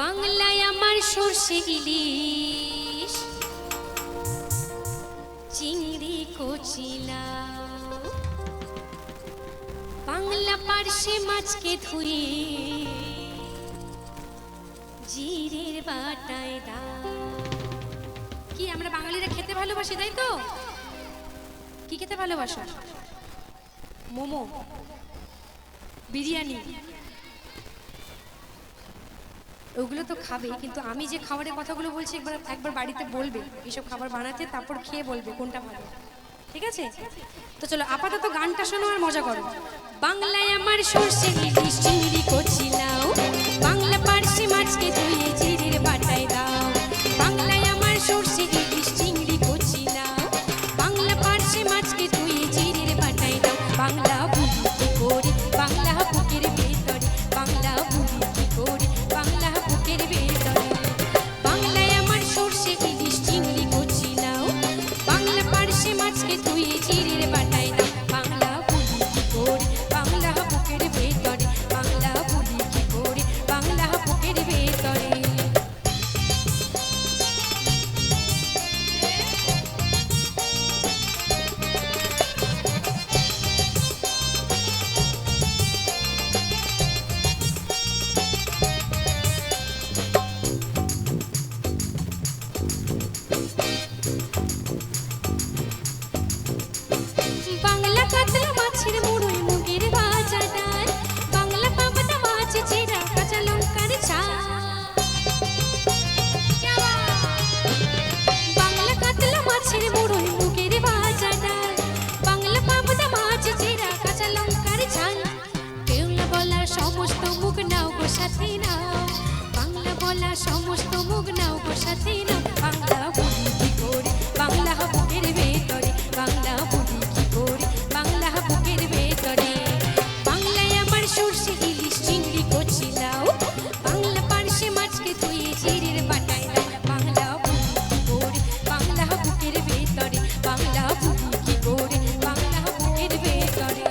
বাংলায় আমার সর্ষে ইলিশ চিংড়ি কচিলা, বাংলা পার্শে মাছকে ধুয়ে জিরের বাটায় দাও। কি আমরা বাঙালিরা খেতে ভালোবাসি, তাই তো? কি খেতে ভালোবাসো? মোমো, বিরিয়ানি, ওগুলো তো খাবে, কিন্তু আমি যে খাবারের কথাগুলো বলছি একবার বাড়িতে বলবে এইসব খাবার বানাতে, তারপর খেয়ে বলবে কোনটা ভালো, ঠিক আছে? তো চলো আপাতত গানটা শোনো আর মজা করো। বাংলায় আমার সর্ষে ইলিশ চিংড়ি কচিলাও, বাংলা পার্শে মাছকে ধুয়ে জিরের বাটায় দাও। বাংলায় আমার সর্ষে ইলিশ চিংড়ি কচিলাও, বাংলা পার্শে মাছকে ধুয়ে জিরের বাটায় দাও। বাংলা বুঝি কি করে বাংলা বুকের ভেতরে, বাংলা বুঝি কি করে বাংলা বুকের ভেতরে। বাংলায় আমার সর্ষে ইলিশ চিংড়ি কচিলাও, বাংলা পার্শে মাছকে ধুয়ে জিরের বাটায় দাও। বাংলা বুঝি কি করে বাংলা বুকের ভেতরে, বাংলা বুঝি কি করে বাংলা বুকের ভেতরে। বাংলা কাতলা মাছের মুড়োই মুগের ভাজা ডাল, বাংলা পাবদা মাছ চেরা কাঁচা লঙ্কার ঝাল। বাংলা কাতলা মাছের মুড়োই মুগের ভাজা ডাল, বাংলা পাবদা মাছ চেরা কাঁচা লঙ্কার ঝাল। কেউলা বলা সমস্ত মুখ নাও গো সাথে নাও, বাংলা বলা সমস্ত মুখ নাও গো সাথে নাও। বাংলা বুঝি কি করে বাংলা বুকের ভেতরে, বাংলা বুঝি কি করে বাংলা বুকের ভেতরে। বাংলায় আমার সর্ষে ইলিশ চিংড়ি কচিলাও, বাংলা পার্শে মাছকে ধুয়ে জিরের বাটায় দাও। বাংলা বুঝি কি করে বাংলা বুকের ভেতরে, বাংলা বুঝি কি করে বাংলা বুকের ভেতরে।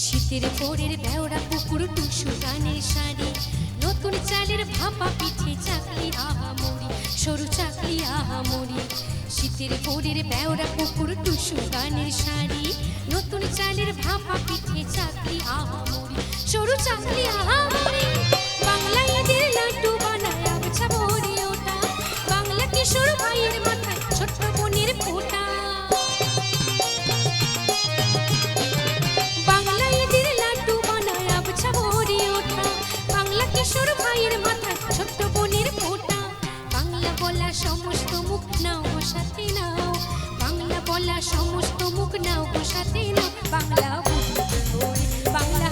শীতের ভোরের বেওড়া পুকুর টুসু গানের শাড়ি, নতুন চালের ভাপা পিঠে চাকলি আহামরি, সরু চাকলি আহামরি। শীতের ভোরের বেওড়া পুকুর টুসু গানের শাড়ি, নতুন চালের ভাপা পিঠে চাকলি আহামরি, সরু চাকলি আহামরি। বাংলা ঈদের লাড্ডু বানায় আবছা ভরে ওঠা, বাংলা কিশোর ভাইয়ের মাথায় ছোট্ট বোনের ফোঁটা। বাংলা ঈদের লাড্ডু বানায় আবছা ভরে ওঠা, বাংলা কিশোর ভাইয়ের মাথায় ছোট্ট বোনের ফোঁটা। বাংলা বলা সমস্ত মুখ নাও গো সাথে নাও, বাংলা বলা সমস্ত মুখ নাও গো সাথে নাও। বাংলা বুঝি কি করে বাংলা